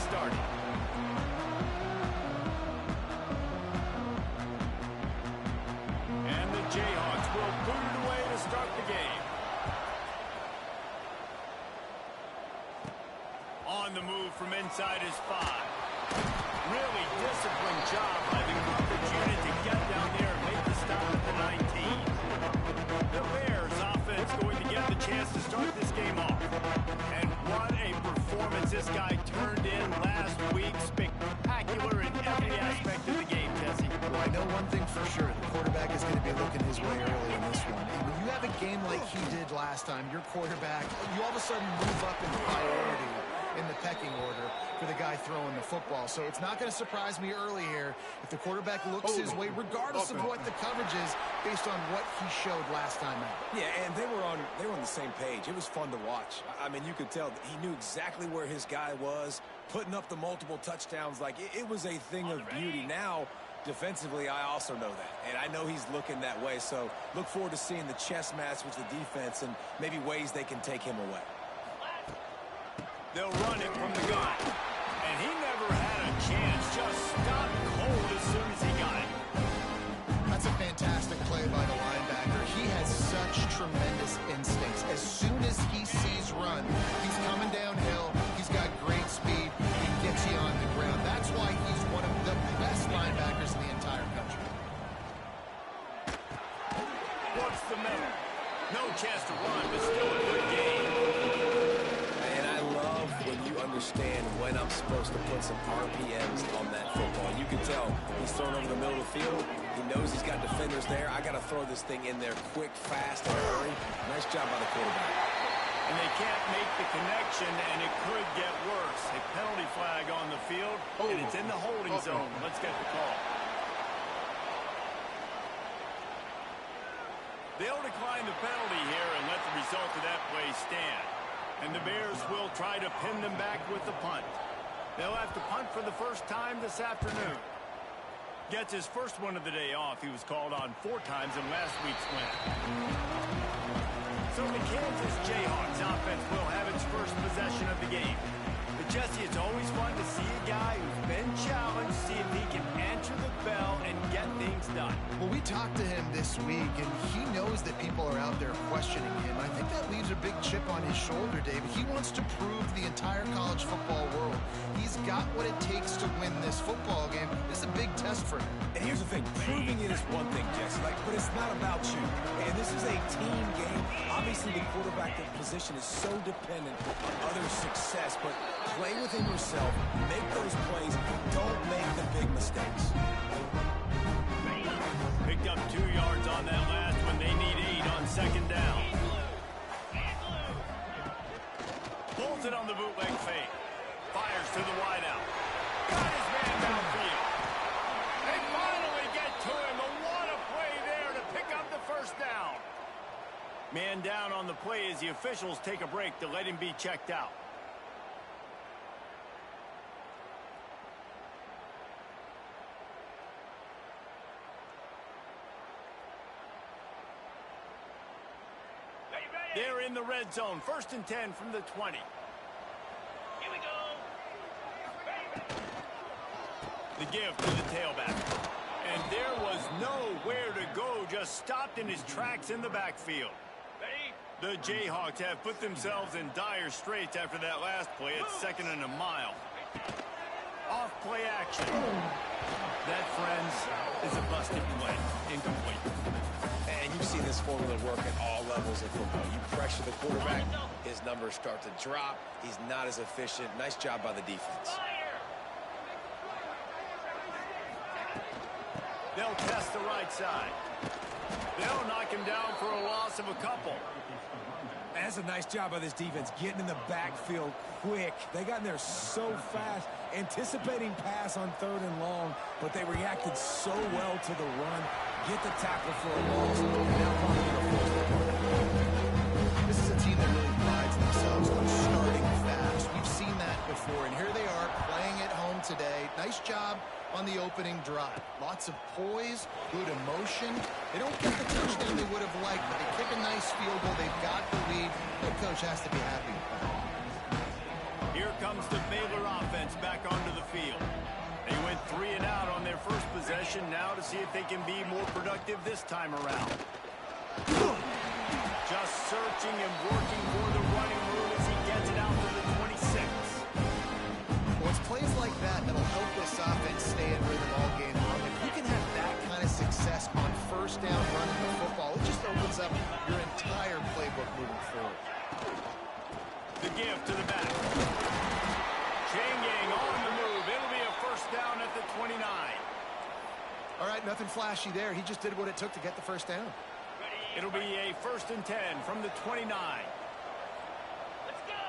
started. And the Jayhawks will boot it away to start the game. On the move from inside his 5. Really disciplined job by the coverage unit to get down there and make the stop at the 19. The Bears offense going to get the chance to start this game off. And what a performance this guy turned in last week. Spectacular in every aspect of the game, Jesse. Well, I know one thing for sure. The quarterback is going to be looking his way early in this one. And when you have a game like he did last time, your quarterback, you all of a sudden move up in priority in the pecking order for the guy throwing the football. So it's not going to surprise me early here if the quarterback looks his way, regardless of what the coverage is, based on what he showed last time out. Yeah, and they were on the same page. It was fun to watch. I mean, you could tell that he knew exactly where his guy was, putting up the multiple touchdowns. Like, it was a thing of beauty. Now, defensively, I also know that. And I know he's looking that way. So look forward to seeing the chess match with the defense and maybe ways they can take him away. They'll run it from the gun. And he never had a chance. Just stopped cold as soon as he got it. That's a fantastic play by the linebacker. He has such tremendous instincts. As soon as he sees run, he's coming downhill. He's got great speed. He gets you on the ground. That's why he's one of the best linebackers in the entire country. What's the middle? No chance to run, but still a good game. When you understand when I'm supposed to put some RPMs on that football. You can tell he's thrown over the middle of the field. He knows he's got defenders there. I got to throw this thing in there quick, fast, and hurry. Nice job by the quarterback. And they can't make the connection, and it could get worse. A penalty flag on the field, and it's in the holding zone. Let's get the call. They'll decline the penalty here and let the result of that play stand. And the Bears will try to pin them back with the punt. They'll have to punt for the first time this afternoon. Gets his first one of the day off. He was called on 4 times in last week's win. So the Kansas Jayhawks offense will have its first possession of the game. But Jesse, it's always fun to see a guy who's been challenged, see if he can answer the bell and get things done. Well, we talked to him this week, and he knows that people are out there questioning him. I think that leaves a big chip on his shoulder, David. He wants to prove to the entire college football world he's got what it takes to win this football game. This is a big test for him. And here's the thing. Proving it is one thing, Jesse, but it's not about you. And this is a team game. Obviously, the quarterback position is so dependent on others' success, but play within yourself, make those plays, don't make the big mistakes. Picked up 2 yards on that last one. They need 8 on second down. Pulls it on the bootleg fake. Fires to the wideout. Got his man downfield. They finally get to him. And what a play there to pick up the first down. Man down on the play as the officials take a break to let him be checked out. They're in the red zone. 1st and 10 from the 20. Here we go. The give to the tailback. And there was nowhere to go. Just stopped in his tracks in the backfield. The Jayhawks have put themselves in dire straits after that last play. It's 2nd and a mile. Off play action. That, friends, is a busted play. Incomplete. And you've seen this formula work at all levels of football. You pressure the quarterback, his numbers start to drop. He's not as efficient. Nice job by the defense. They'll test the right side. They'll knock him down for a loss of a couple. That's a nice job by this defense, getting in the backfield quick. They got in there so fast, anticipating pass on 3rd and long, but they reacted so well to the run. Get the tackle for a loss, and now probably get a first down. This is a team that really prides themselves on starting fast. We've seen that before, and here they are playing at home today. Nice job on the opening drive. Lots of poise, good emotion. They don't get the touchdown they would have liked, but they kick a nice field goal. They've got the lead. The coach has to be happy with that. Here comes the Baylor offense back onto the field. They went 3 and out on their first possession. Now to see if they can be more productive this time around. Just searching and working for the running room as he gets it out to the 26. Well, it's plays like that that'll help this offense stay in rhythm all game long. If you can have that kind of success on first down running the football, it just opens up your entire playbook moving forward. The give to the back. Changing on the move. It'll be a first down at the 29. All right, nothing flashy there. He just did what it took to get the first down. It'll be a 1st and 10 from the 29. Let's go.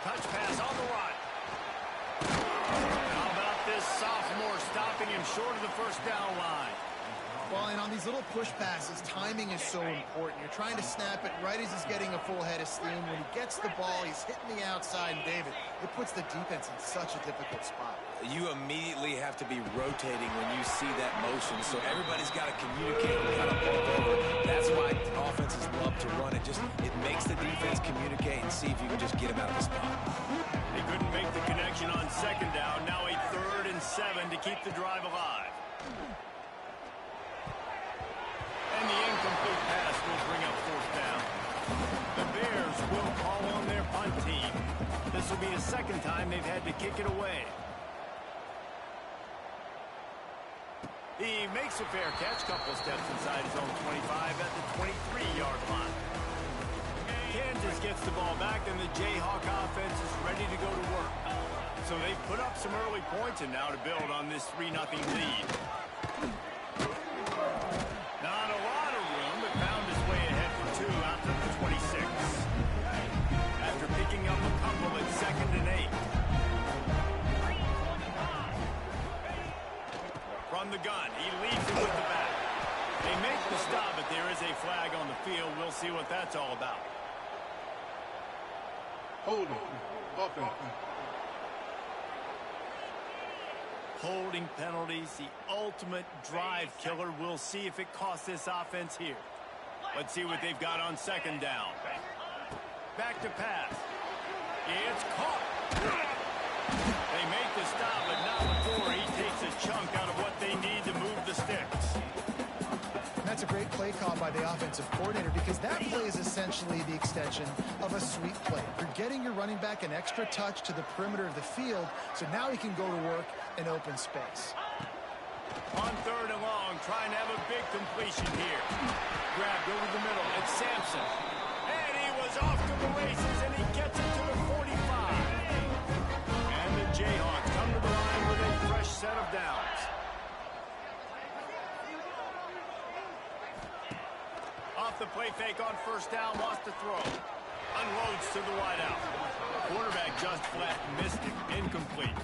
Touch pass on the run. How about this sophomore stopping him short of the first down line? Well, and on these little push passes, timing is so important. You're trying to snap it right as he's getting a full head of steam. When he gets the ball, he's hitting the outside, and David, it puts the defense in such a difficult spot. You immediately have to be rotating when you see that motion, so everybody's got to communicate and kind of bump over. That's why offenses love to run it. It makes the defense communicate and see if you can just get him out of the spot. They couldn't make the connection on 2nd down. Now a 3rd and 7 to keep the drive alive. And the incomplete pass will bring up 4th down. The Bears will call on their punt team. This will be the 2nd time they've had to kick it away. He makes a fair catch, couple steps inside his own 25 at the 23-yard line. Kansas gets the ball back, and the Jayhawk offense is ready to go to work. So they put up some early points, and now to build on this 3-0 lead. Not a lot of room, but found his way ahead for 2 after the 26. After picking up a couple at 2nd and 8. From the gun, he leaves it with the back. They make the stop, but there is a flag on the field. We'll see what that's all about. Holding. Offense. Holding penalties, the ultimate drive killer. We'll see if it costs this offense here. Let's see what they've got on 2nd down. Back to pass. It's caught. They make the stop, but not before he takes a chunk out of what they need to move the sticks. That's a great play call by the offensive coordinator because that play is essentially the extension of a sweep play. You're getting your running back an extra touch to the perimeter of the field, so now he can go to work in open space. On 3rd and long, trying to have a big completion here. Grabbed over the middle. It's Sampson. And he was off to the races, and he gets it to the 45. And the Jayhawks come to the line with a fresh set of downs. Off the play fake on 1st down, lost the throw. Unloads to the wideout. Quarterback just flat missed it. Incomplete.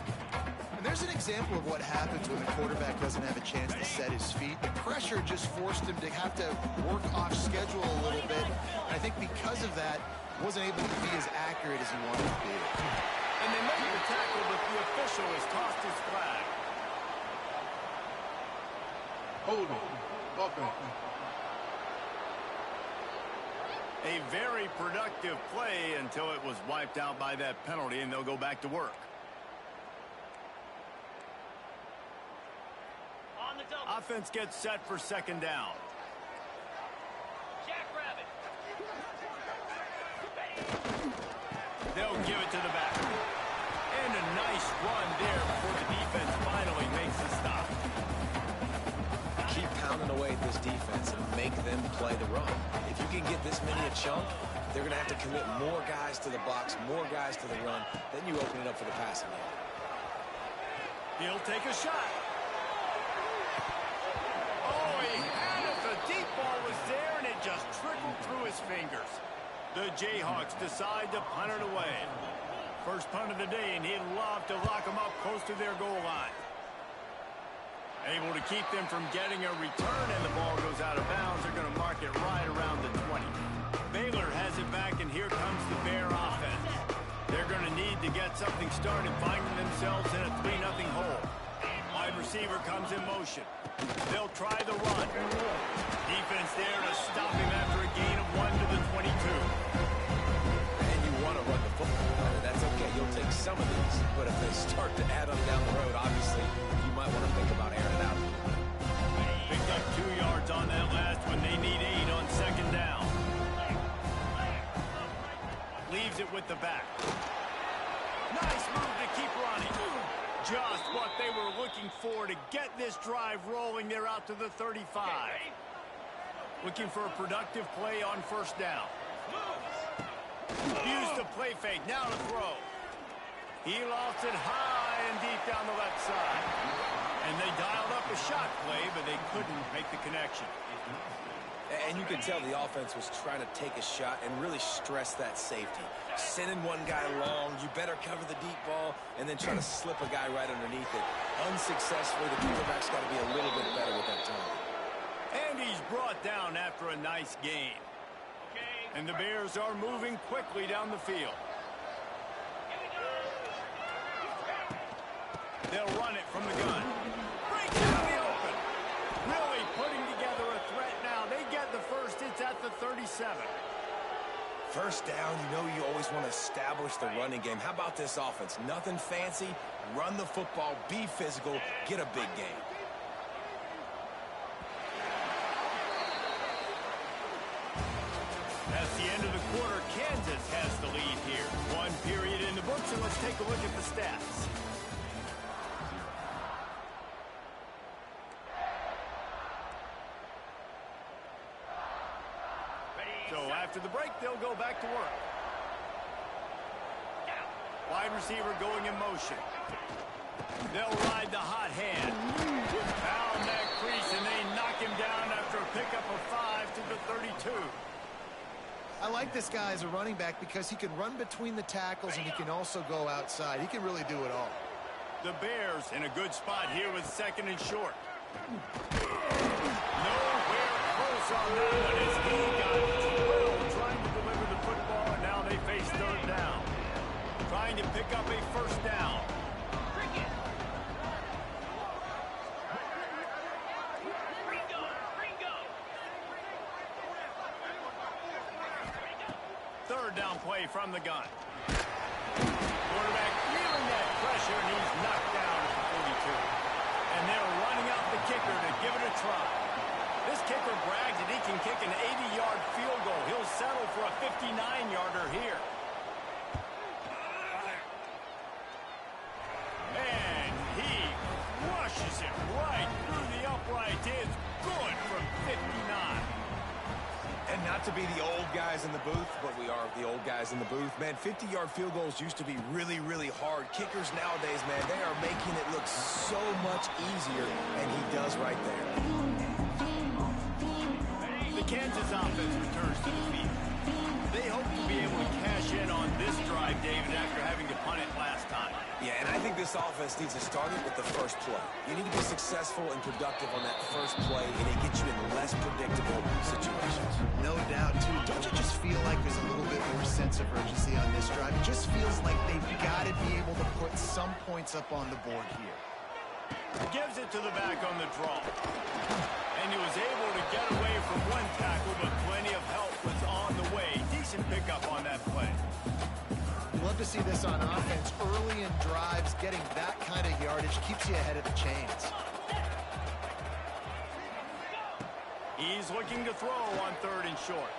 And there's an example of what happens when the quarterback doesn't have a chance to set his feet. The pressure just forced him to have to work off schedule a little bit. And I think because of that, wasn't able to be as accurate as he wanted to be. And they make the tackle, but the official has tossed his flag. Holding. Offense. A very productive play until it was wiped out by that penalty, and they'll go back to work. Offense gets set for 2nd down. They'll give it to the back. And a nice run there before the defense finally makes the stop. Keep pounding away at this defense and make them play the run. If you can get this many a chunk, they're going to have to commit more guys to the box, more guys to the run. Then you open it up for the passing game. He'll take a shot. Oh, he had it. The deep ball was there, and it just trickled through his fingers. The Jayhawks decide to punt it away. First punt of the day, and he'd love to lock them up close to their goal line. Able to keep them from getting a return, and the ball goes out of bounds. They're going to mark it right around the 20. Baylor has it back, and here comes the Bear offense. They're going to need to get something started, finding themselves in a 3-0 hole. Wide receiver comes in motion. They'll try the run. Defense there to stop him after a gain of 1 to the 22. to add them down the road, obviously, you might want to think about airing it out. Picked up 2 yards on that last one. They need 8 on second down. Leaves it with the back. Nice move to keep running. Just what they were looking for to get this drive rolling. They're out to the 35. Looking for a productive play on first down. Use the play fake. Now to throw. He lost it high and deep down the left side. And they dialed up a shot play, but they couldn't make the connection. And you can tell the offense was trying to take a shot and really stress that safety. Sending one guy long, you better cover the deep ball, and then try to slip a guy right underneath it. Unsuccessfully, the quarterback's got to be a little bit better with that time. And he's brought down after a nice game. And the Bears are moving quickly down the field. They'll run it from the gun. Breaks out the open. Really putting together a threat now. They get the first. It's at the 37. First down, you know you always want to establish the running game. How about this offense? Nothing fancy. Run the football, be physical, get a big game. That's the end of the quarter. Kansas has the lead here. 1 period in the books, and let's take a look at the stats. So after the break, they'll go back to work. Wide receiver going in motion. They'll ride the hot hand. Found that crease, and they knock him down after a pickup of 5 to the 32. I like this guy as a running back because he can run between the tackles and he can also go outside. He can really do it all. The Bears in a good spot here with second and short. Nowhere close on that one as he got drilled trying to deliver the football, and now they face third down. Trying to pick up a first down. Third down play from the gun. Quarterback feeling that pressure, and he's knocked down at the 42. And they're running out the kicker to give it a try. This kicker brags that he can kick an 80-yard field goal. He'll settle for a 59-yarder here. And he rushes it right through the upright. It's good from 59. And not to be the old guys in the booth, but we are the old guys in the booth. Man, 50-yard field goals used to be really, really hard. Kickers nowadays, man, they are making it look so much easier, and he does right there. The Kansas offense returns to the field. They hope to be able to cash in on this drive, David, after having to punt it last time. Yeah, and I think this offense needs to start it with the first play. You need to be successful and productive on that first play, and it gets you in less predictable situations. No doubt, too. Don't you just feel like there's a little bit more sense of urgency on this drive? It just feels like they've got to be able to put some points up on the board here. Gives it to the back on the draw. And he was able to get away from one tackle, but plenty of help was on the way. Decent pickup on that play. Love to see this on offense. Early in drives, getting that kind of yardage keeps you ahead of the chains. He's looking to throw on third and short.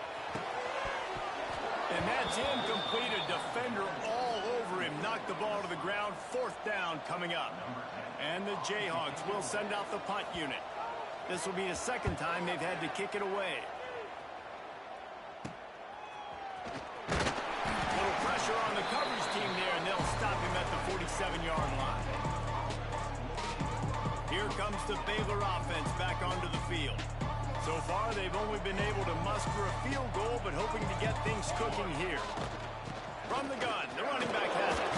And that's incomplete. A defender all over him. Knocked the ball to the ground. Fourth down coming up. And the Jayhawks will send out the punt unit. This will be the second time they've had to kick it away. Little pressure on the coverage team there, and they'll stop him at the 47-yard line. Here comes the Baylor offense back onto the field. So far, they've only been able to muster a field goal, but hoping to get things cooking here. From the gun, the running back has it.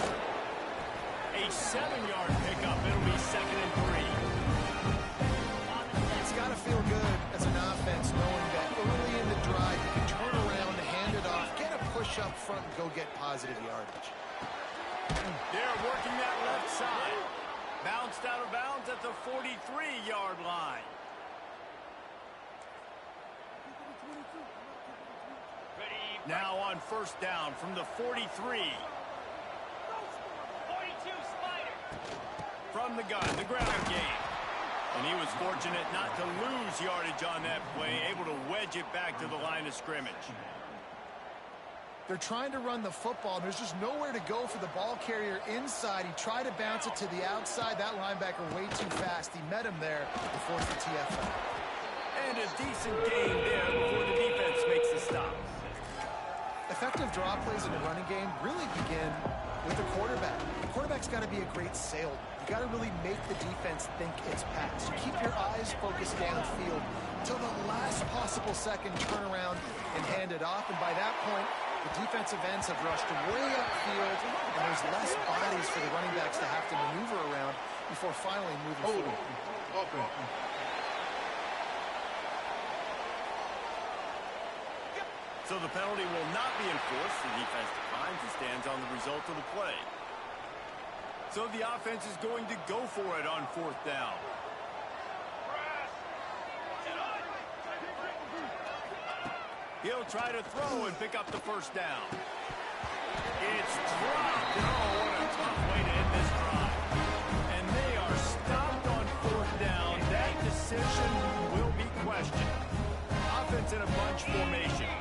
A 7-yard pickup. It'll be second and 3. It's got to feel good as an offense knowing that early in the drive you can turn around, hand it off, get a push up front, and go get positive yardage. They're working that left side. Bounced out of bounds at the 43-yard line. Now on first down from the 43. 42 Spider. from the gun, the ground game. And he was fortunate not to lose yardage on that play, able to wedge it back to the line of scrimmage. They're trying to run the football, and there's just nowhere to go for the ball carrier inside. He tried to bounce it to the outside. That linebacker way too fast. He met him there and forced the TFL. And a decent gain there before the defense makes the stop. Effective draw plays in the running game really begin with the quarterback. The quarterback's got to be a great salesman. You got to really make the defense think it's pass. You keep your eyes focused downfield until the last possible second, turn around and hand it off. And by that point, the defensive ends have rushed way upfield, and there's less bodies for the running backs to have to maneuver around before finally moving forward. So the penalty will not be enforced. The defense declines and stands on the result of the play. So the offense is going to go for it on 4th down. He'll try to throw and pick up the 1st down. It's dropped. Oh, what a tough way to end this drive. And they are stopped on 4th down. That decision will be questioned. Offense in a bunch formation.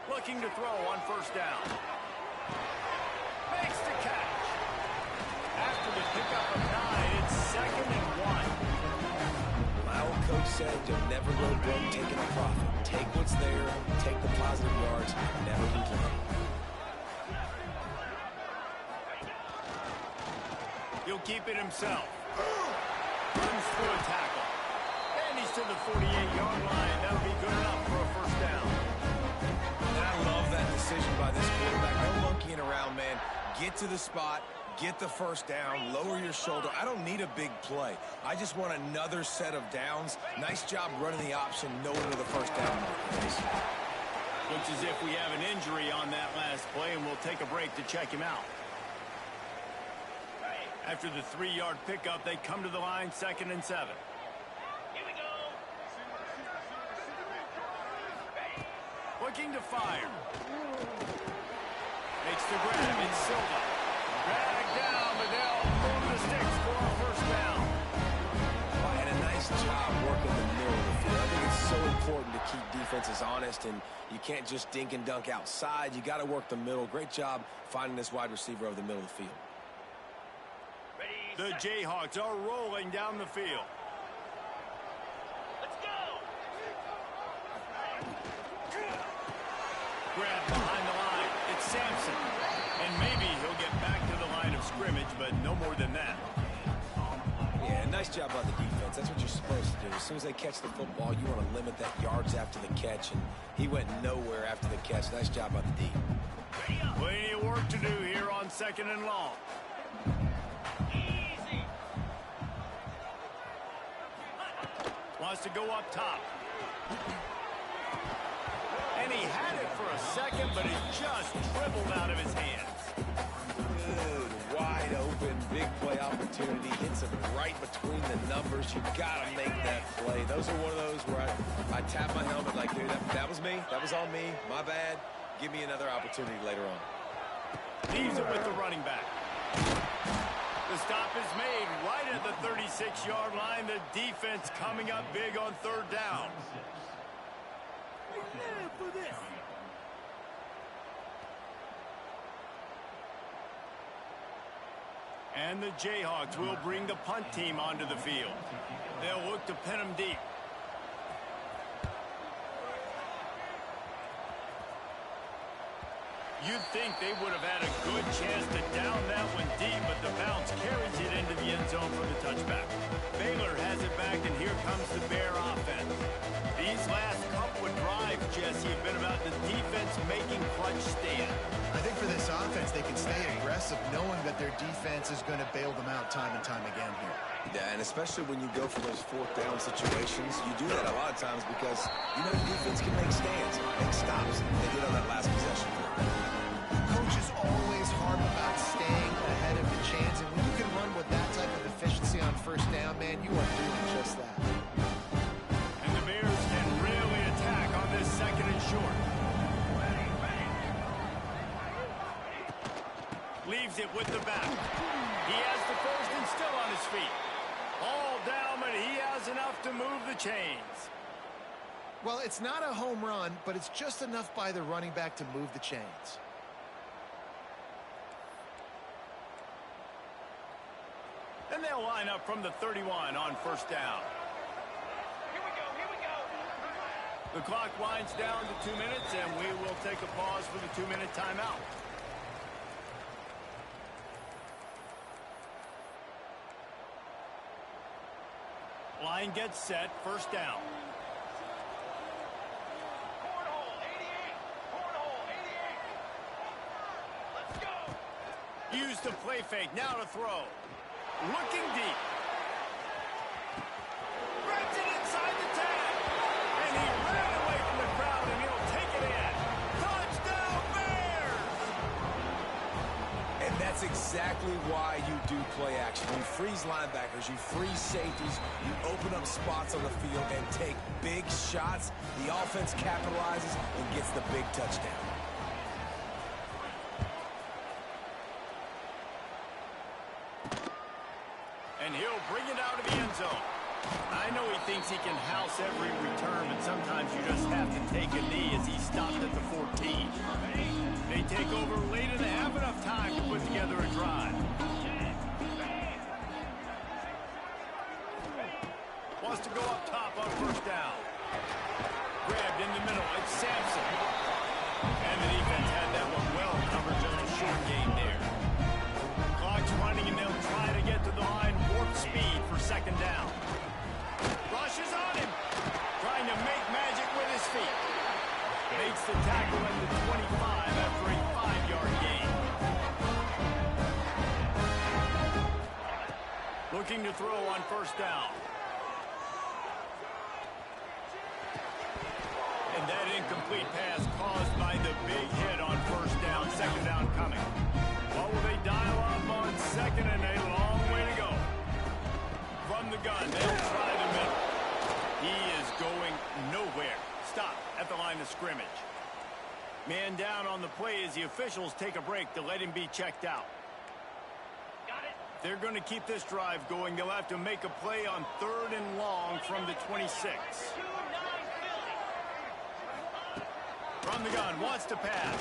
Looking to throw on 1st down. Makes the catch. After the pickup of 9, it's 2nd and 1. My old coach said you'll never go broke taking a profit. Take what's there, take the positive yards, never complain. He'll keep it himself. Runs through a tackle. And he's to the 48-yard line. That'll be good enough for a 1st down. And I love that decision by this quarterback. No monkeying around, man. Get to the spot, get the 1st down, lower your shoulder. I don't need a big play. I just want another set of downs. Nice job running the option, knowing where the 1st down is. Looks as if we have an injury on that last play, and we'll take a break to check him out. After the 3-yard pickup, they come to the line, 2nd and 7. Here we go. Looking to fire. Makes the grab. It's Silva. Drag down, but they'll move the sticks for a 1st down. And a nice job working the middle of the field. I think it's so important to keep defenses honest, and you can't just dink and dunk outside. You got to work the middle. Great job finding this wide receiver over the middle of the field. The Jayhawks are rolling down the field. Let's go. Grab behind the line. It's Sampson. And maybe he'll get back to the line of scrimmage, but no more than that. Yeah, nice job by the defense. That's what you're supposed to do. As soon as they catch the football, you want to limit that yards after the catch, and he went nowhere after the catch. Nice job by the D. Plenty of work to do here on 2nd and long. Easy. Wants to go up top. And he had it for a second, but it just dribbled out of his hands. Good, wide open, big play opportunity. Hits it right between the numbers. You got to make that play. Those are one of those where I tap my helmet like, dude, that was me. That was on me. My bad. Give me another opportunity later on. Leaves it with the running back. The stop is made right at the 36-yard line. The defense coming up big on 3rd down. And the Jayhawks will bring the punt team onto the field. They'll look to pin them deep. You'd think they would have had a good chance to down that one deep, but the bounce carries it into the end zone for the touchback. Baylor has it back, and here comes the Bear offense. These last couple of drives, Jesse, have been about the defense making clutch stand. I think for this offense, they can stay aggressive knowing that their defense is going to bail them out time and time again here. Yeah, and especially when you go for those 4th down situations, you do that a lot of times because you know the defense can make stands, make stops. They did on that last possession. Coaches always harp about staying ahead of the chance, and when you can run with that type of efficiency on 1st down, man, you are doing just that. And the Bears can really attack on this 2nd and short. Leaves saves it with the back. He has the first and still on his feet. All down, but he has enough to move the chains. Well, it's not a home run, but it's just enough by the running back to move the chains. And they'll line up from the 31 on first down. The clock winds down to 2 minutes, and we will take a pause for the 2-minute timeout. Line gets set, first down. Use the play fake, now to throw. Looking deep. Grabs it inside the tag. And he ran away from the crowd, and he'll take it in. Touchdown, Bears! And that's exactly why you do play action. You freeze linebackers, you freeze safeties, you open up spots on the field and take big shots. The offense capitalizes and gets the big touchdown. And he'll bring it out of the end zone. I know he thinks he can house every return, but sometimes you just have to take a knee as he stopped at the 14. They take over late and they have enough time to put together a drive. Wants to go up top on first down. Grabbed in the middle. It's Sampson. And the defense had that one well covered, just a short gain there. Clock's running and they'll try to get to the line. Warp speed for second down. Rushes on him. Trying to make magic with his feet. Makes the tackle at the 25 after a 5-yard gain. Looking to throw on first down. And that incomplete pass caused by the big hit on first down. Second down coming. What will they dial up on second, and a long way to go. From the gun, they'll try the middle. He is going nowhere. Stop at the line of scrimmage. Man down on the play as the officials take a break to let him be checked out. They're going to keep this drive going. They'll have to make a play on third and long from the 26. From the gun, wants to pass.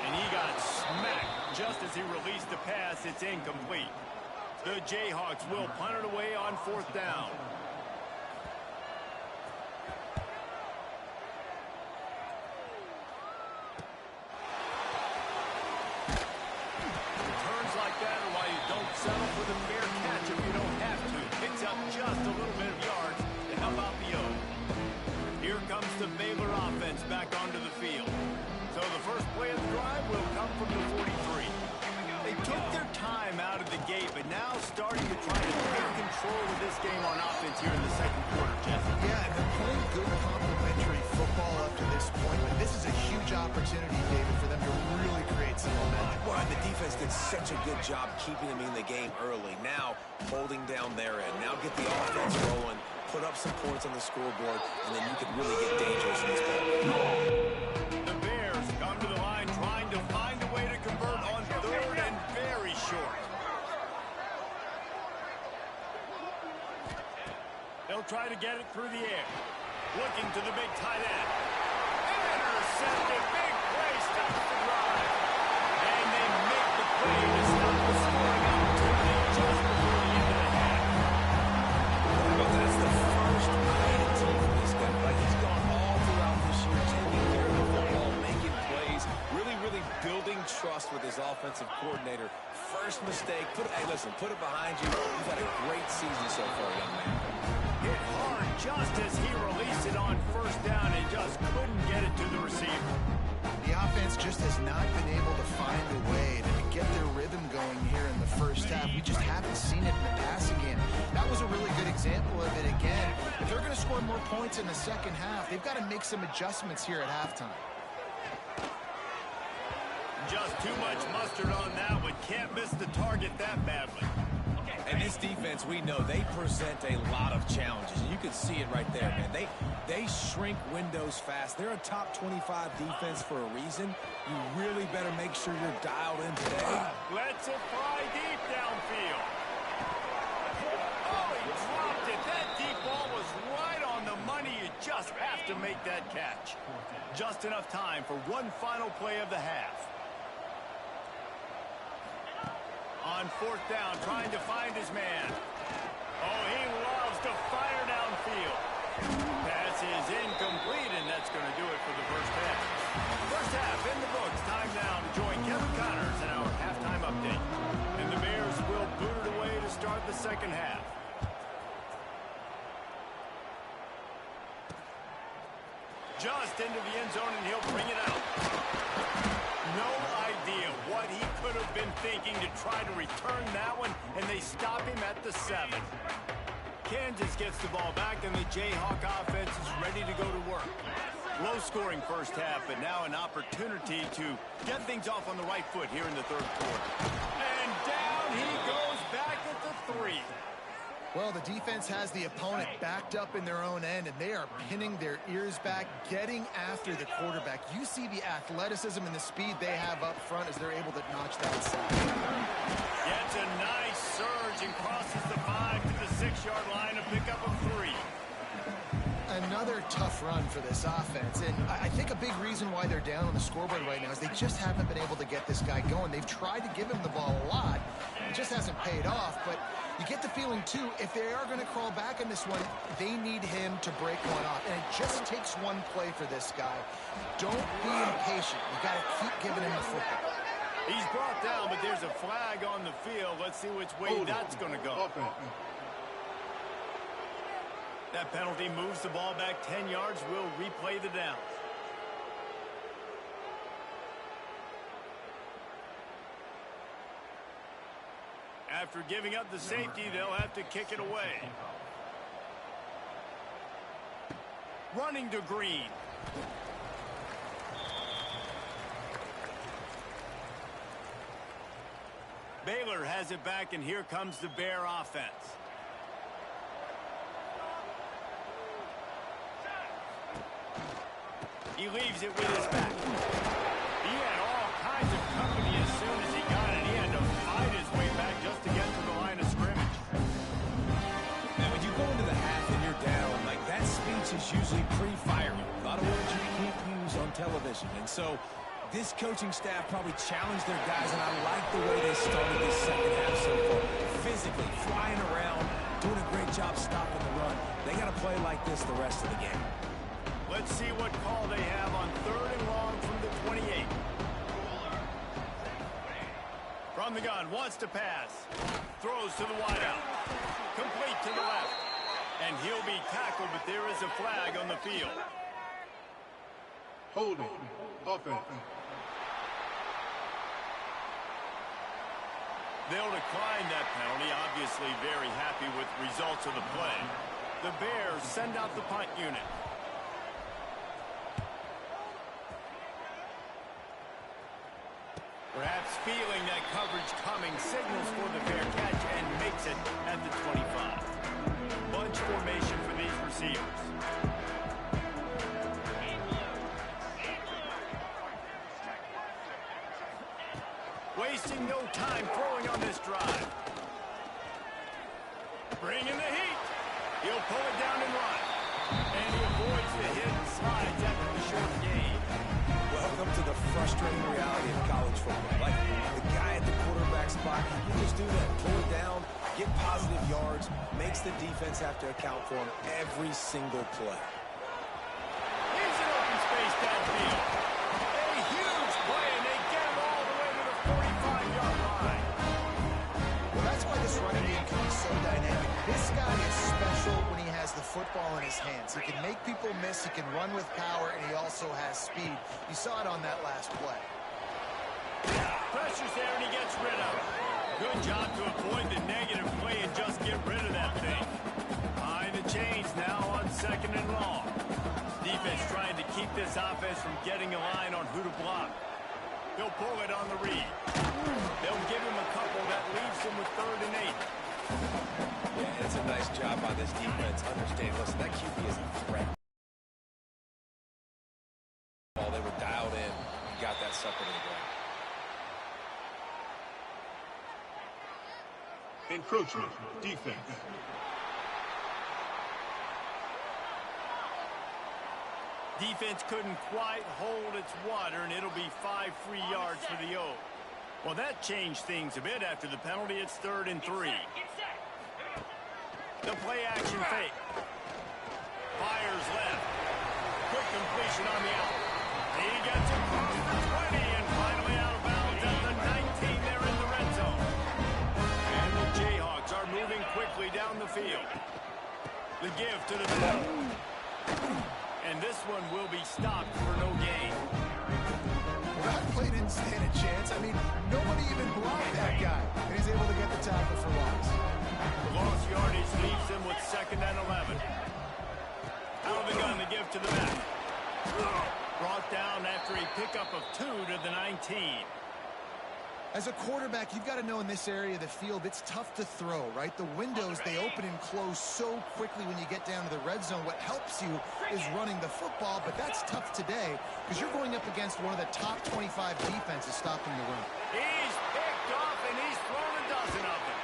And he got smacked just as he released the pass. It's incomplete. The Jayhawks will punt it away on fourth down. Returns like that are why you don't settle for the fair catch if you don't have to. Picks up just a little bit of yards to help out the O. Here comes the Baylor offense back onto the field. So the first play of the drive will come from the 43. They took their time out of the gate, but now starting to try to take control of this game on offense here in the second quarter, Jesse. Yeah, and they're playing good complementary football up to this point, but this is a huge opportunity, David, for them to really create some momentum. Well, the defense did such a good job keeping them in the game early. Now, holding down their end. Now get the offense rolling, put up some points on the scoreboard, and then you can really get dangerous in this ball. The Bears come to the line trying to find a way to convert on third and very short. They'll try to get it through the air. Looking to the big tight end. Intercepted. Big play. Stops the drive. And they make the play to stop the scoring opportunity just before the end of the half. Well, that's the first INT for this guy. Like, he's gone all throughout this year, taking care of the football, making plays, really building trust with his offensive coordinator. First mistake. Hey, listen, put it behind you. You've had a great season so far, young man. Hit hard just as he released it on first down and just couldn't get it to the receiver. The offense just has not been able to find a way to get their rhythm going here in the first half. We just haven't seen it in the passing game. That was a really good example of it again. If they're going to score more points in the second half, they've got to make some adjustments here at halftime. Just too much mustard on that one. Can't miss the target that badly. And this defense, we know, they present a lot of challenges. And you can see it right there, man. They shrink windows fast. They're a top 25 defense for a reason. You really better make sure you're dialed in today. Let's it fly deep downfield. Oh, he dropped it. That deep ball was right on the money. You just have to make that catch. Just enough time for one final play of the half. On fourth down, trying to find his man. Oh, he loves to fire downfield. Pass is incomplete, and that's going to do it for the first half. First half in the books. Time now to join Kevin Connors in our halftime update. And the Bears will boot it away to start the second half. Just into the end zone, and he'll bring it out. No idea what he could have been thinking to try to return that one, and they stop him at the 7. Kansas gets the ball back, and the Jayhawk offense is ready to go to work. Low-scoring first half, but now an opportunity to get things off on the right foot here in the third quarter. And down he goes back at the 3. Well, the defense has the opponent backed up in their own end, and they are pinning their ears back, getting after the quarterback. You see the athleticism and the speed they have up front as they're able to notch that sack. Gets a nice surge and crosses the 5 to the 6-yard line to pick up a 3. Another tough run for this offense, and I think a big reason why they're down on the scoreboard right now is they just haven't been able to get this guy going. They've tried to give him the ball a lot. It just hasn't paid off, but you get the feeling, too, if they are going to crawl back in this one, they need him to break one off, and it just takes one play for this guy. Don't be impatient. You got to keep giving him the football. He's brought down, but there's a flag on the field. Let's see which way that's going to go. That penalty moves the ball back 10 yards. We'll replay the down. After giving up the safety, they'll have to kick it away. Running to Green. Baylor has it back, and here comes the Bear offense. He leaves it with his back. He had all kinds of company as soon as he got it. He had to fight his way back just to get to the line of scrimmage. And when you go into the half and you're down, like that speech is usually pretty fiery. A lot of words you can't use on television. And so this coaching staff probably challenged their guys, and I like the way they started this second half so far. Physically, flying around, doing a great job stopping the run. They got to play like this the rest of the game. Let's see what call they have on 3rd and long from the 28. From the gun, wants to pass. Throws to the wideout. Complete to the left. And he'll be tackled, but there is a flag on the field. Holding. Offense. They'll decline that penalty, obviously very happy with the results of the play. The Bears send out the punt unit. Perhaps feeling that coverage coming, signals for the fair catch and makes it at the 25. Bunch formation for these receivers. Wasting no time throwing on this drive. Bringing the heat. He'll pull it down and run. And he avoids the hit and slides after the short gain. Welcome to the frustrating reality of college football. Like the guy at the quarterback spot, you just do that. Pull it down, get positive yards, makes the defense have to account for him every single play. Here's an open space downfield. A huge play, and they get him all the way to the 45-yard line. Well, that's why this running game can be so dynamic. This guy is special when he has the football in his hands. He can make people miss, he can run with power, and he also has speed. You saw it on that last play. Pressure's there, and he gets rid of it. Good job to avoid the negative play and just get rid of that thing. Behind the chains now on 2nd and long. Defense trying to keep this offense from getting a line on who to block. He'll pull it on the read. They'll give him a couple that leaves him with 3rd and 8. Yeah, it's a nice job by this defense. Understand, listen, that QB is a threat. They were dialed in and got that sucker to the ground. Encroachment, defense. Defense couldn't quite hold its water, and it'll be 5 free yards for the O. Well, that changed things a bit after the penalty. It's 3rd and 3. The play action fake. Fires left. Quick completion on the out. He gets across the 20 and finally out of bounds at the 19 there in the red zone. And the Jayhawks are moving quickly down the field. The give to the back. And this one will be stopped for no gain. Well, that play didn't stand a chance. I mean, nobody even blocked that guy. And he's able to get the tackle for loss. The lost yardage leaves them with 2nd and 11. Out of the gun, the give to the back. Brought down after a pickup of 2 to the 19. As a quarterback, you've got to know in this area of the field, it's tough to throw, right? The windows, they open and close so quickly when you get down to the red zone. What helps you is running the football, but that's tough today because you're going up against one of the top 25 defenses stopping the run. He's picked off, and he's thrown a dozen of them.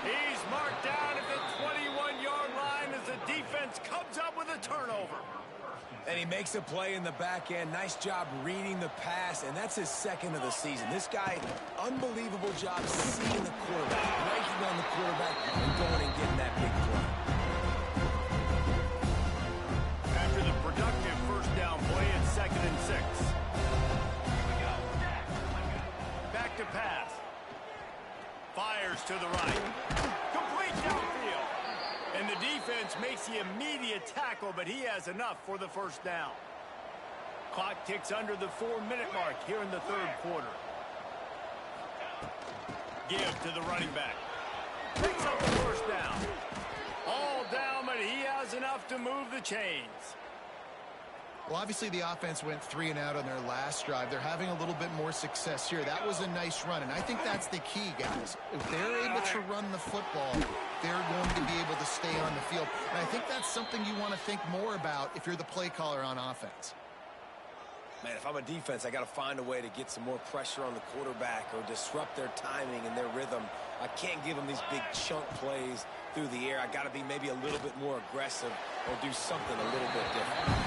He's marked down at the 21-yard line as the defense comes up with a turnover. And he makes a play in the back end. Nice job reading the pass, and that's his 2nd of the season. This guy, unbelievable job seeing the quarterback, ranking on the quarterback, and going and getting that big play. After the productive first down play, it's 2nd and 6. Back to pass. Fires to the right. Complete downfield. And the defense makes the immediate tackle, but he has enough for the first down. Clock ticks under the 4-minute mark here in the 3rd quarter. Give to the running back. Picks up the first down. All down, but he has enough to move the chains. Well, obviously the offense went 3 and out on their last drive. They're having a little bit more success here. That was a nice run, and I think that's the key, guys. If they're able to run the football, they're going to be able to stay on the field. And I think that's something you want to think more about if you're the play caller on offense. Man, if I'm a defense, I got to find a way to get some more pressure on the quarterback or disrupt their timing and their rhythm. I can't give them these big chunk plays through the air. I got to be maybe a little bit more aggressive or do something a little bit different.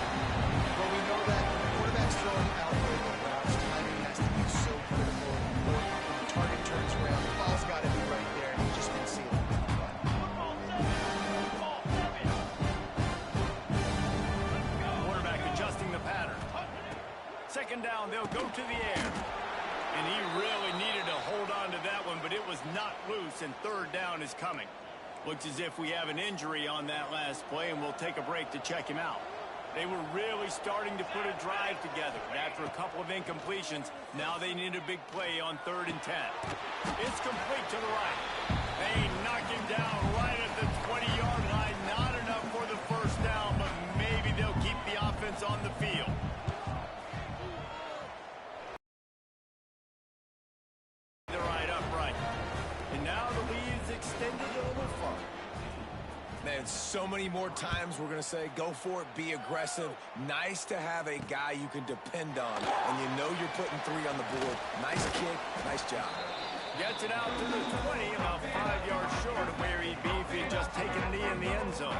Well, we know that when the quarterback's throwing out there, the timing has to be so critical and important. When the target turns around, the ball's got to be right there, and he just didn't see it. Quarterback adjusting the pattern. 2nd down, they'll go to the air. And he really needed to hold on to that one, but it was not loose, and 3rd down is coming. Looks as if we have an injury on that last play, and we'll take a break to check him out. They were really starting to put a drive together, and after a couple of incompletions, now they need a big play on 3rd and 10. It's complete to the right. They knock him down right at the 20-yard line. Not enough for the first down, but maybe they'll keep the offense on the field. The right upright. And now the lead is extended a little farther. Man, so many more times we're going to say, go for it, be aggressive. Nice to have a guy you can depend on, and you know you're putting 3 on the board. Nice kick, nice job. Gets it out to the 20, about 5 yards short of where he'd be if he'd just taken a knee in the end zone.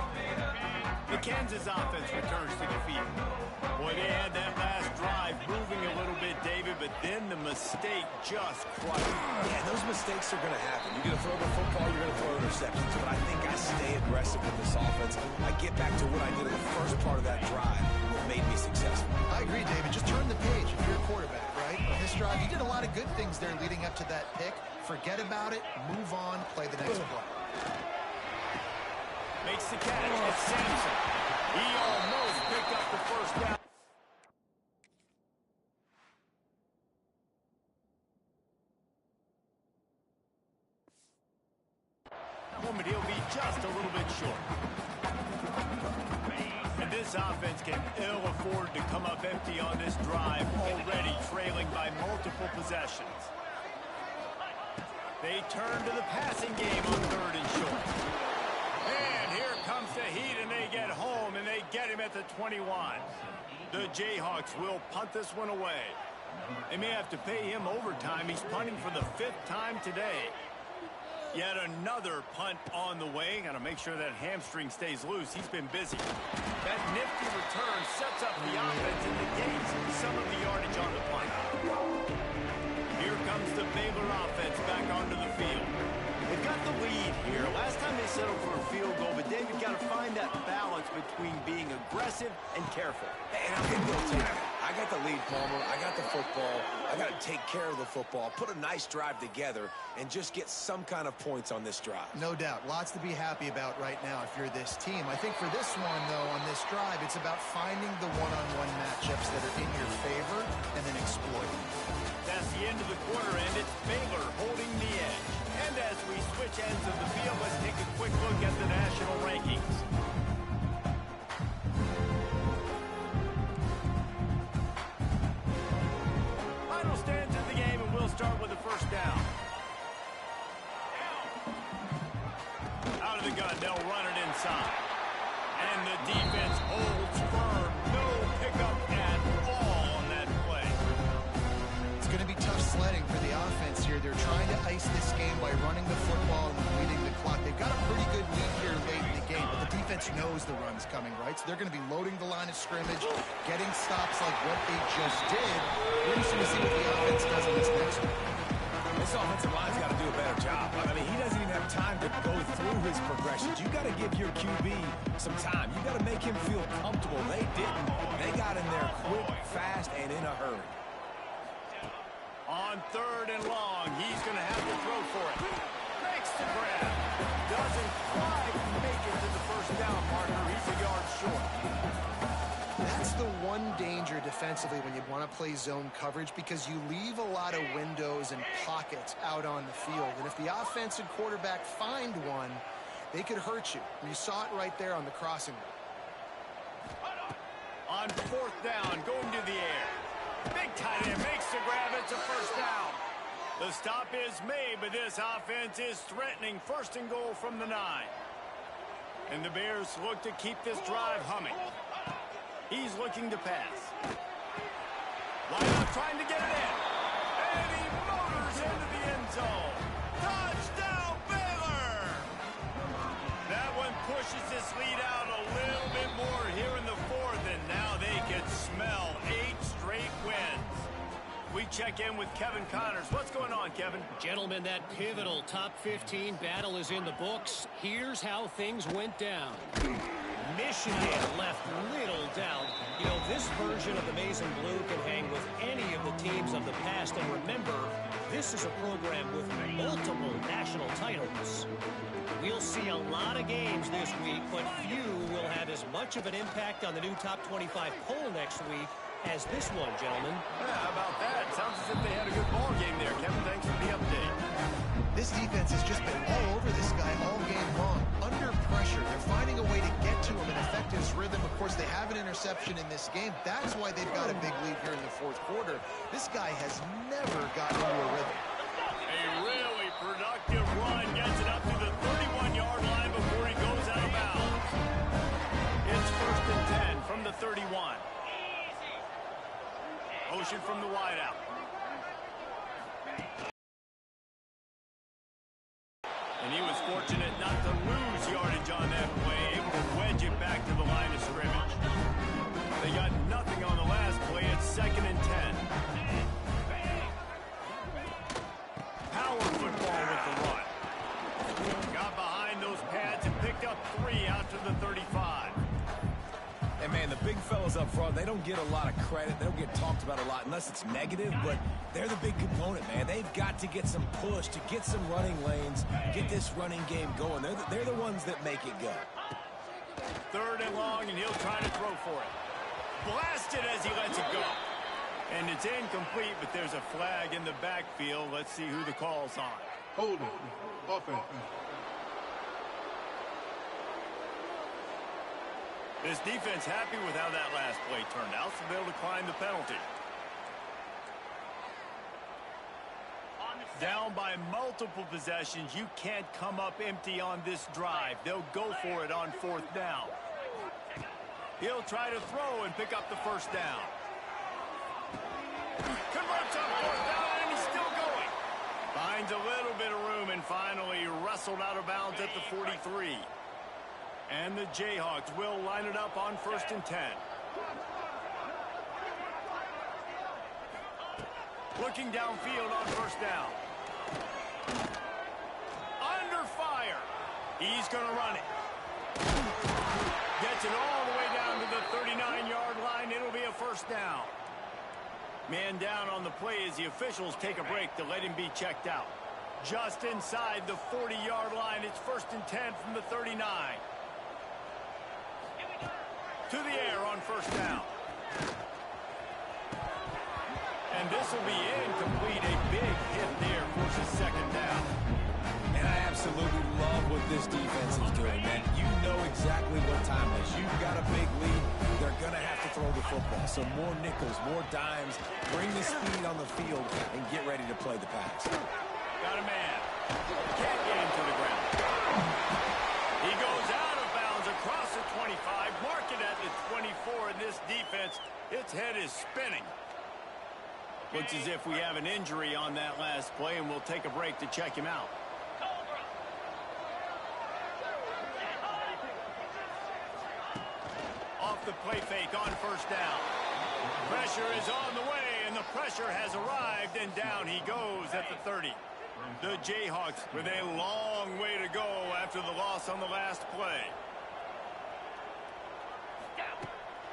The Kansas offense returns to the field. Boy, they had that last drive moving a little bit, David, but then the mistake just crushed it. Yeah, those mistakes are going to happen. You're going to throw the football, you're going to throw interceptions. But I think I stay aggressive with this offense. I get back to what I did in the first part of that drive that made me successful. I agree, David. Just turn the page if you're a quarterback, right? On this drive, you did a lot of good things there leading up to that pick. Forget about it, move on, play the next play. Makes the catch. It's Sampson. He almost picked up the first down. But he'll be just a little bit short. And this offense can ill afford to come up empty on this drive, already trailing by multiple possessions. They turn to the passing game on 3rd and short. And here comes the heat, and they get home, and they get him at the 21. The Jayhawks will punt this one away. They may have to pay him overtime. He's punting for the 5th time today. Yet another punt on the way. Got to make sure that hamstring stays loose. He's been busy. That nifty return sets up the offense and negates some of the yardage on the punt. Here comes the Baylor offense back onto the field. They've got the lead here. Last time they settled for a field goal, but David got to find that balance between being aggressive and careful. And I'm going to go too. I got the lead, Palmer. I got the football. I got to take care of the football, put a nice drive together, and just get some kind of points on this drive. No doubt. Lots to be happy about right now if you're this team. I think for this one, though, on this drive, it's about finding the one-on-one matchups that are in your favor and then exploiting. That's the end of the quarter, and it's Baylor holding the edge. And as we switch ends of the field, let's take a quick look at the national rankings. Final stands of the game, and we'll start with the first down. Out of the gun, they'll run it inside. And the defense holds firm. No pickup at all on that play. It's going to be tough sledding for the offense here. They're trying to ice this game by running the football and leading the clock. They've got a pretty good lead here late in the game, but the defense knows the run's coming, right? So they're going to be loading the line of scrimmage, getting stops like what they just did. We're interested to see what the offense does in this next one. This offensive line's got to do a better job. I mean, he doesn't even have time to go through his progressions. You got to give your QB some time. You got to make him feel comfortable. They didn't. They got in there quick, fast, and in a hurry. On 3rd and long, he's going to have to throw for it. Makes the grab. Doesn't quite make it to the first down marker. He's a yard short. That's the one danger defensively when you want to play zone coverage, because you leave a lot of windows and pockets out on the field. And if the offense and quarterback find one, they could hurt you. And you saw it right there on the crossing route. On 4th down, going to the air. Big tight end makes the grab. It's a first down. The stop is made, but this offense is threatening 1st and goal from the 9. And the Bears look to keep this drive humming. He's looking to pass. Line up trying to get it in. And he motors into the end zone. Touchdown, Baylor! That one pushes this lead out a little bit more here in the 4th, and now they can smell 8 straight wins. We check in with Kevin Connors. What's going on, Kevin? Gentlemen, that pivotal top 15 battle is in the books. Here's how things went down. Michigan left little doubt. You know, this version of the Maize and Blue can hang with any of the teams of the past. And remember, this is a program with multiple national titles. We'll see a lot of games this week, but few will have as much of an impact on the new top 25 poll next week as this one, gentlemen. Yeah, how about that? Sounds as if they had a good ball game there, Kevin. Thanks for the update. This defense has just been all over this guy all game long. Under pressure, they're finding a way to get to him and affect his rhythm. Of course, they have an interception in this game. That's why they've got a big lead here in the 4th quarter. This guy has never gotten into a rhythm. A really productive run gets it up to the 31-yard line before he goes out of bounds. It's 1st and 10 from the 31. Motion from the wideout. And he was fortunate not to lose yardage on that play, able to wedge it back to the line of scrimmage. They got nothing on the last play. It's 2nd and 10. Power football with the run. Got behind those pads and picked up 3 out to the 35. And, man, the big fellas up front, they don't get a lot of credit. They don't get talked about a lot unless it's negative, but they're the big component, man. They've got to get some push, to get some running lanes, get this running game going. They're the ones that make it go. 3rd and long, and he'll try to throw for it. Blasted as he lets it go. And it's incomplete, but there's a flag in the backfield. Let's see who the call's on. Holding. Offense. This defense happy with how that last play turned out, so they'll decline the penalty. Down by multiple possessions, you can't come up empty on this drive. They'll go for it on 4th down. He'll try to throw and pick up the first down. Converts on 4th down, and he's still going. Finds a little bit of room and finally wrestled out of bounds at the 43. And the Jayhawks will line it up on 1st and 10. Looking downfield on 1st down. Under fire. He's going to run it. Gets it all the way down to the 39-yard line. It'll be a 1st down. Man down on the play as the officials take a break to let him be checked out. Just inside the 40-yard line. It's 1st and 10 from the 39. To the air on 1st down. And this will be incomplete. A big hit there forces 2nd down. And I absolutely love what this defense is doing, man. You know exactly what time it is. You've got a big lead. They're going to have to throw the football. So more nickels, more dimes. Bring the speed on the field and get ready to play the pass. Got a man. Can't get him to the ground. He goes out of bounds across the 25. Mark it at the 24. In this defense, its head is spinning. Looks as if we have an injury on that last play, and we'll take a break to check him out. Off the play fake on 1st down. Pressure is on the way, and the pressure has arrived, and down he goes at the 30. The Jayhawks with a long way to go after the loss on the last play.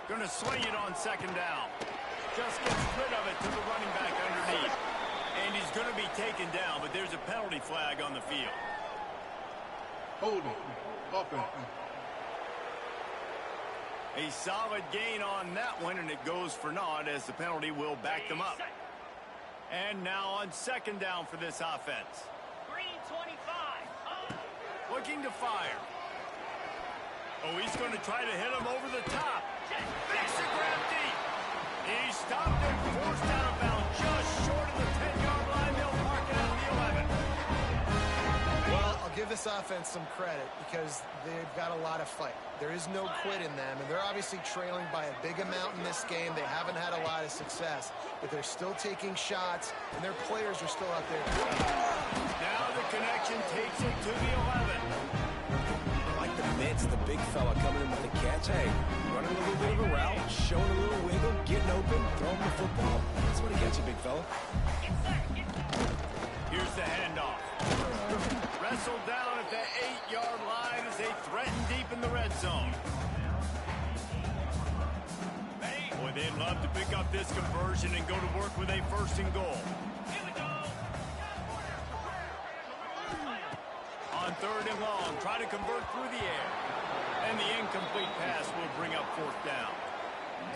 Going to swing it on 2nd down. Just gets rid of it to the running back underneath. And he's going to be taken down, but there's a penalty flag on the field. Holding. Offense. A solid gain on that one, and it goes for naught as the penalty will back them up. And now on 2nd down for this offense. Green 25. Looking to fire. Oh, he's going to try to hit him over the top. Makes the grab deep. He stopped and forced out of bounds just short of the 10-yard line. They'll mark it at the 11. Well, I'll give this offense some credit because they've got a lot of fight. There is no quit in them, and they're obviously trailing by a big amount in this game. They haven't had a lot of success, but they're still taking shots, and their players are still out there. Now the connection takes it to the 11. Like the mitts, the big fella coming in with the catch. Hey, running a little bit of a route, showing a little wiggle, getting open, throwing the football. That's what he gets you, big fella. Here's the handoff. Wrestled down at the 8-yard line as they threaten deep in the red zone. Boy, they'd love to pick up this conversion and go to work with a 1st and goal. On 3rd and long, try to convert through the air. And the incomplete pass will bring up 4th down.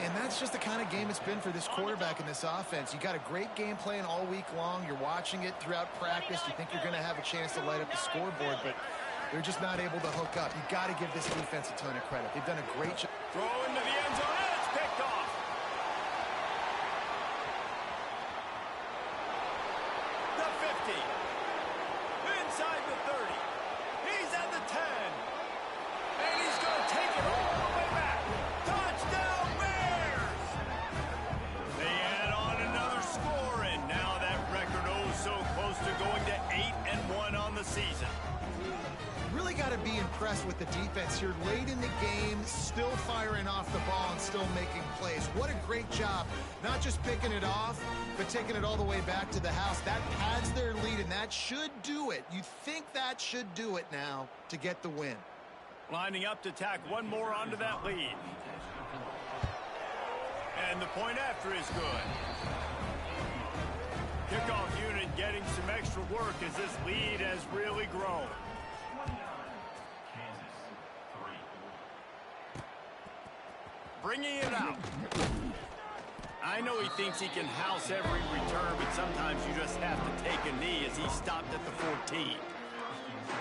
And that's just the kind of game it's been for this quarterback in this offense. You got a great game plan all week long. You're watching it throughout practice. You think you're going to have a chance to light up the scoreboard, but they're just not able to hook up. You got to give this defense a ton of credit. They've done a great job. Throw into the end zone, and it's picked off. The 50. Inside the 30. He's at the 10. And he's going to take it all the way back. Touchdown, Bears! They add on another score, and now that record so close to going to 8-1 on the season. Really got to be impressed with the defense here late in the game, still firing off the ball and still making plays. What a great job, not just picking it off, but taking it all the way back to the house. That pads their lead, and that should do it. You think that should do it now to get the win. Lining up to tack one more onto that lead. And the point after is good. Kickoff unit getting some extra work as this lead has really grown. Bringing it out. I know he thinks he can house every return, but sometimes you just have to take a knee as he stopped at the 14.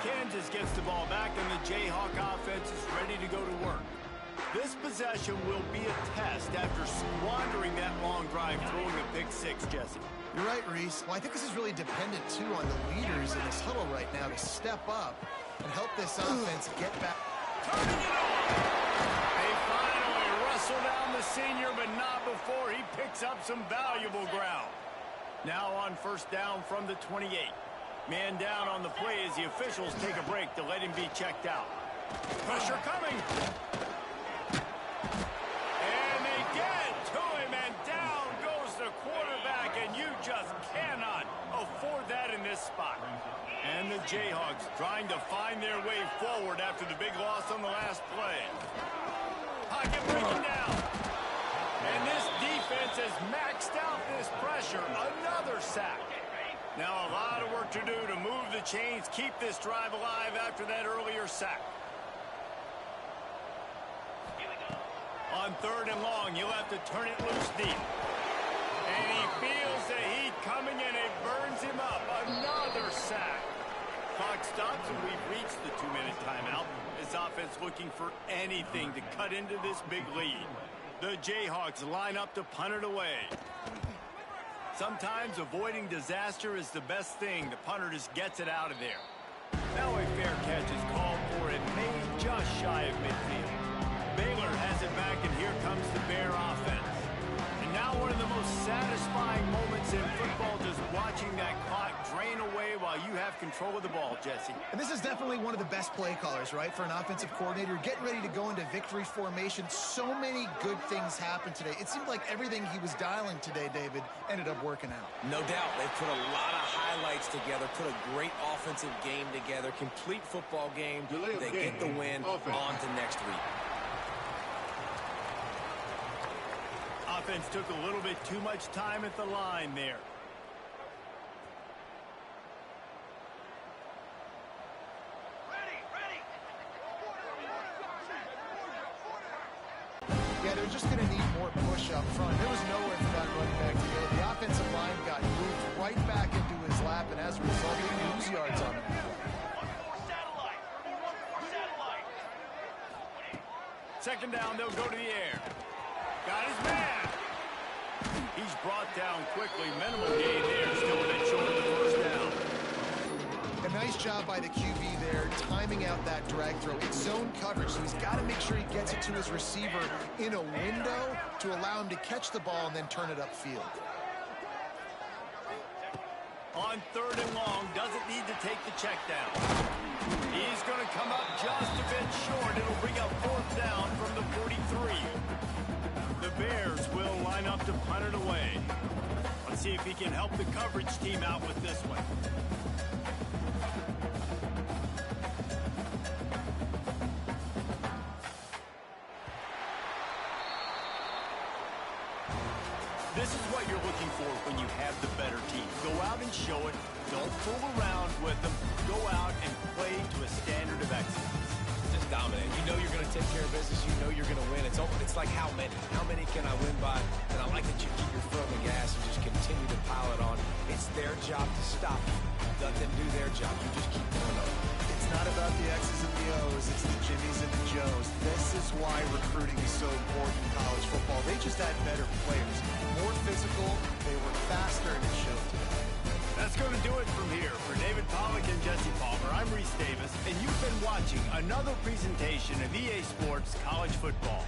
Kansas gets the ball back, and the Jayhawk offense is ready to go to work. This possession will be a test after squandering that long drive, throwing a pick six, Jesse. You're right, Reese. Well, I think this is really dependent, too, on the leaders in this huddle right now to step up and help this offense get back. Turning it on. They finally wrestle down the senior, but not before he picks up some valuable ground. Now on first down from the 28. Man down on the play as the officials take a break to let him be checked out. Pressure coming. And they get to him, and down goes the quarterback, and you just cannot afford that in this spot. And the Jayhawks trying to find their way forward after the big loss on the last play. Pocket breaking down. And this defense has maxed out this pressure. Another sack. Now a lot of work to do to move the chains, keep this drive alive after that earlier sack. On third and long, you'll have to turn it loose deep. And he feels the heat coming, and it burns him up. Another sack. Clock stops, and we've reached the 2-minute timeout. This offense looking for anything to cut into this big lead. The Jayhawks line up to punt it away. Sometimes avoiding disaster is the best thing. The punter just gets it out of there. Now a fair catch is called for and made just shy of midfield. Baylor has it back, and here comes the Bear offense. And now one of the most satisfying moments in football, just watching that clock drain away while you have control of the ball, Jesse. And this is definitely one of the best play callers, right, for an offensive coordinator. Getting ready to go into victory formation. So many good things happened today. It seemed like everything he was dialing today, David, ended up working out. No doubt. They put a lot of highlights together, put a great offensive game together, complete football game. They get the win. On to next week. Offense took a little bit too much time at the line there. Yeah, they're just going to need more push up front. There was nowhere for that running back to go. The offensive line got moved right back into his lap, and as a result, they lose yards on it. Second down, they'll go to the air. Got his man. He's brought down quickly. Minimal gain there. Still in it short of the first down. A nice job by the QB there, timing out that drag throw. It's zone coverage, so he's got to make sure he gets it to his receiver in a window to allow him to catch the ball and then turn it upfield. On third and long, doesn't need to take the check down. He's going to come up just a bit short. It'll bring up fourth down from the 43. The Bears will line up to punt it away. Let's see if he can help the coverage team out with this one. This is what you're looking for when you have the better team. Go out and show it. Don't fool around with them. Go out and play to a standard of excellence. Just dominate. You know you're going to take care of business. You know you're going to win. It's like how many? How many can I win by? And I like that you keep your foot on the gas and just continue to pile it on. It's their job to stop you. Let them do their job. You just keep going on. It's not about the X's and the O's. It's the Jimmies and the Joes. This is why recruiting is so important in college football. They just had better players. More physical. They were faster, and it showed today. That's going to do it from here. For David Pollack and Jesse Palmer, I'm Reese Davis, and you've been watching another presentation of EA Sports College Football.